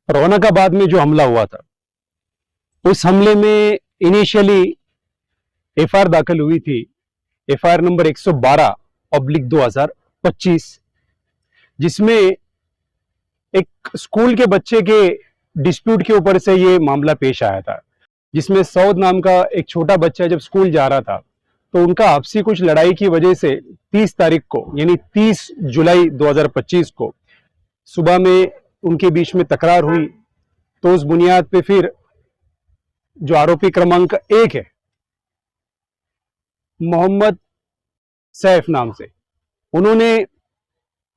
रौनकाबाद में जो हमला हुआ था, उस हमले में इनिशियली एफआईआर दाखिल हुई थी, एफआईआर नंबर 112/2025, जिसमें एक स्कूल के बच्चे के डिस्प्यूट के ऊपर से ये मामला पेश आया था, जिसमें सऊद नाम का एक छोटा बच्चा जब स्कूल जा रहा था तो उनका आपसी कुछ लड़ाई की वजह से 30 तारीख को यानी 30 जुलाई 2025 को सुबह में उनके बीच में तकरार हुई। तो उस बुनियाद पे फिर जो आरोपी क्रमांक 1 है मोहम्मद सैफ नाम से, उन्होंने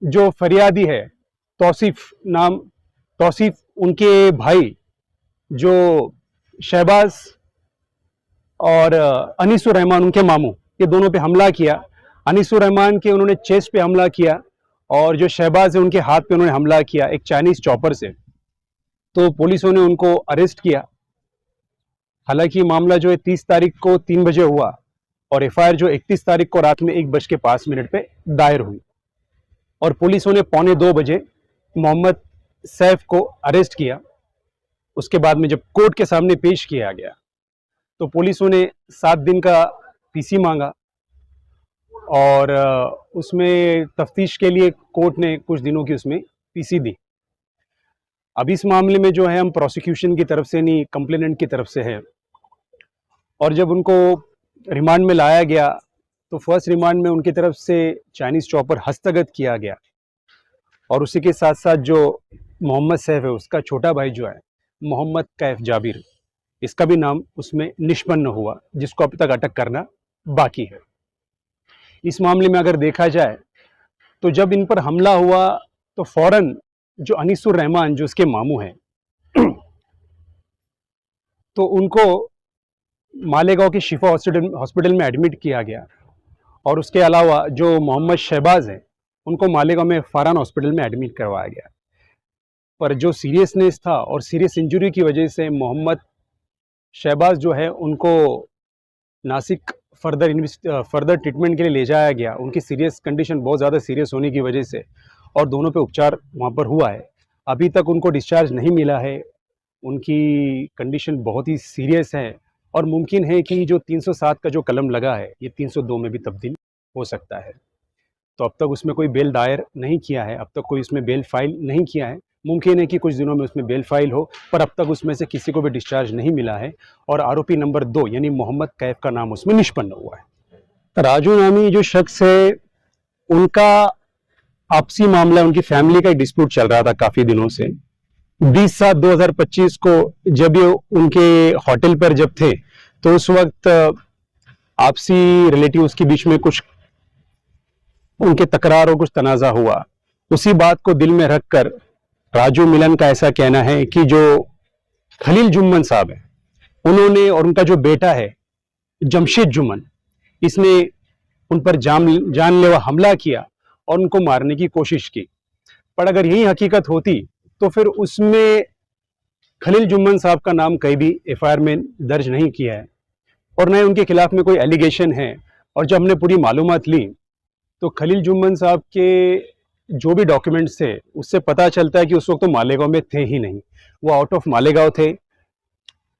जो फरियादी है तौसीफ उनके भाई जो शहबाज और अनीसुर रहमान उनके मामू, ये दोनों पे हमला किया। अनीसुर रहमान के उन्होंने चेस्ट पे हमला किया और जो शहबाज है उनके हाथ पे उन्होंने हमला किया एक चाइनीज चॉपर से। तो पुलिसों ने उनको अरेस्ट किया। हालांकि मामला जो है 30 तारीख को 3 बजे हुआ और एफआईआर जो 31 तारीख को रात में 1:05 पे दायर हुई और पुलिसों ने 1:45 बजे मोहम्मद सैफ को अरेस्ट किया। उसके बाद में जब कोर्ट के सामने पेश किया गया तो पुलिसों ने 7 दिन का पीसी मांगा और उसमें तफ्तीश के लिए कोर्ट ने कुछ दिनों की उसमें पीसी दी। अब इस मामले में जो है हम प्रोसिक्यूशन की तरफ से नहीं, कंप्लेनेंट की तरफ से है। और जब उनको रिमांड में लाया गया तो फर्स्ट रिमांड में उनकी तरफ से चाइनीज चॉपर हस्तगत किया गया और उसी के साथ साथ जो मोहम्मद सैफ है उसका छोटा भाई जो है मोहम्मद कैफ जाबिर, इसका भी नाम उसमें निष्पन्न हुआ, जिसको अब तक अटक करना बाकी है। इस मामले में अगर देखा जाए तो जब इन पर हमला हुआ तो फौरन जो अनीसुर रहमान जो उसके मामू हैं तो उनको मालेगांव के शिफा हॉस्पिटल में एडमिट किया गया और उसके अलावा जो मोहम्मद शहबाज हैं उनको मालेगांव में फरहान हॉस्पिटल में एडमिट करवाया गया। पर जो सीरियसनेस था और सीरियस इंजरी की वजह से मोहम्मद शहबाज जो है उनको नासिक फर्दर ट्रीटमेंट के लिए ले जाया गया। उनकी सीरियस कंडीशन बहुत ज़्यादा सीरियस होने की वजह से और दोनों पे उपचार वहाँ पर हुआ है। अभी तक उनको डिस्चार्ज नहीं मिला है। उनकी कंडीशन बहुत ही सीरियस है और मुमकिन है कि जो 307 का जो कलम लगा है ये 302 में भी तब्दील हो सकता है। तो अब तक उसमें कोई बेल दायर नहीं किया है, अब तक कोई उसमें बेल फाइल नहीं किया है। मुमकिन है कि कुछ दिनों में उसमें बेल फाइल हो, पर अब तक उसमें से किसी को भी डिस्चार्ज नहीं मिला है और आरोपी नंबर 2 यानी मोहम्मद कैफ का नाम उसमें निष्पन्न हुआ है। राजू नामी जो शख्स है उनका आपसी मामला, उनकी फैमिली का एक डिस्प्यूट चल रहा था काफी दिनों से। 20/7/2025 को जब ये उनके होटल पर जब थे तो उस वक्त आपसी रिलेटिव्स के बीच में कुछ उनके तकरार और कुछ तनाजा हुआ। उसी बात को दिल में रखकर राजू मिलन का ऐसा कहना है कि जो खलील जुम्मन साहब है उन्होंने और उनका जो बेटा है जमशेद जुम्मन, इसने उन पर जानलेवा हमला किया और उनको मारने की कोशिश की। पर अगर यही हकीकत होती तो फिर उसमें खलील जुम्मन साहब का नाम कहीं भी एफआईआर में दर्ज नहीं किया है और न ही उनके खिलाफ में कोई एलिगेशन है। और जब हमने पूरी मालूमात ली तो खलील जुम्मन साहब के जो भी डॉक्यूमेंट्स थे उससे पता चलता है कि उस वक्त तो मालेगांव में थे ही नहीं, वो आउट ऑफ मालेगांव थे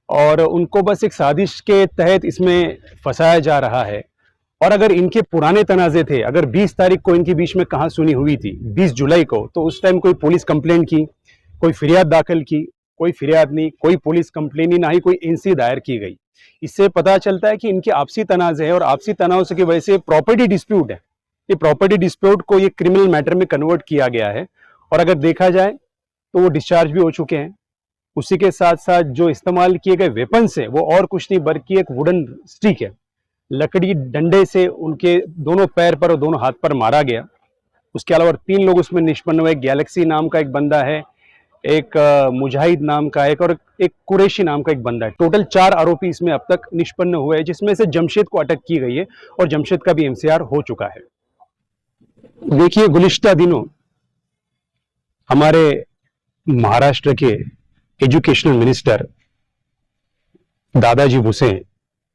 और उनको बस एक साजिश के तहत इसमें फंसाया जा रहा है। और अगर इनके पुराने तनाज़े थे, अगर 20 तारीख को इनके बीच में कहाँ सुनी हुई थी 20 जुलाई को, तो उस टाइम कोई पुलिस कंप्लेंट की, कोई फरियाद दाखिल की, कोई फरियाद नहीं, कोई पुलिस कंप्लेंट नहीं, ना ही कोई एनसी दायर की गई। इससे पता चलता है कि इनके आपसी तनाज़े है और आपसी तनाव की वजह से प्रॉपर्टी डिस्प्यूट है। ये प्रॉपर्टी डिस्प्यूट को ये क्रिमिनल मैटर में कन्वर्ट किया गया है और अगर देखा जाए तो वो डिस्चार्ज भी हो चुके हैं। उसी के साथ साथ जो इस्तेमाल किए गए वेपन्स है वो और कुछ नहीं बल्कि एक वुडन स्टिक है, लकड़ी डंडे से उनके दोनों पैर पर और दोनों हाथ पर मारा गया। उसके अलावा 3 लोग उसमें निष्पन्न हुए। गैलेक्सी नाम का एक बंदा है, एक मुजाहिद नाम का और एक कुरैशी नाम का एक बंदा है। टोटल 4 आरोपी इसमें अब तक निष्पन्न हुए हैं, जिसमें से जमशेद को अटक की गई है और जमशेद का भी एमसीआर हो चुका है। देखिए, गुलिश्ता दिनों हमारे महाराष्ट्र के एजुकेशनल मिनिस्टर दादाजी भुसे,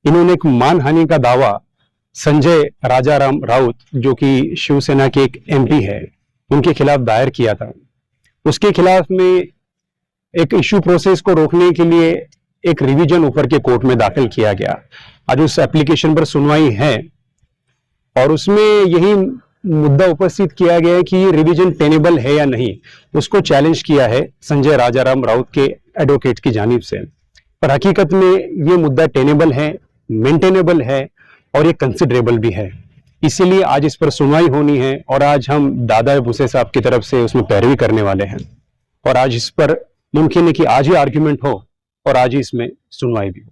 इन्होंने एक मानहानि का दावा संजय राजाराम राउत जो कि शिवसेना के एक एमपी है उनके खिलाफ दायर किया था। उसके खिलाफ में एक इश्यू प्रोसेस को रोकने के लिए एक रिवीजन ऊपर के कोर्ट में दाखिल किया गया। आज उस एप्लीकेशन पर सुनवाई है और उसमें यही मुद्दा उपस्थित किया गया है कि ये रिवीजन टेनेबल है या नहीं। उसको चैलेंज किया है संजय राजाराम राउत के एडवोकेट की जानिब से। पर हकीकत में ये मुद्दा टेनेबल है, मेंटेनेबल है और ये कंसिडरेबल भी है। इसीलिए आज इस पर सुनवाई होनी है और आज हम दादा भूसे साहब की तरफ से उसमें पैरवी करने वाले हैं और आज इस पर मुमकिन है कि आज ही आर्ग्यूमेंट हो और आज ही इसमें सुनवाई भी हो।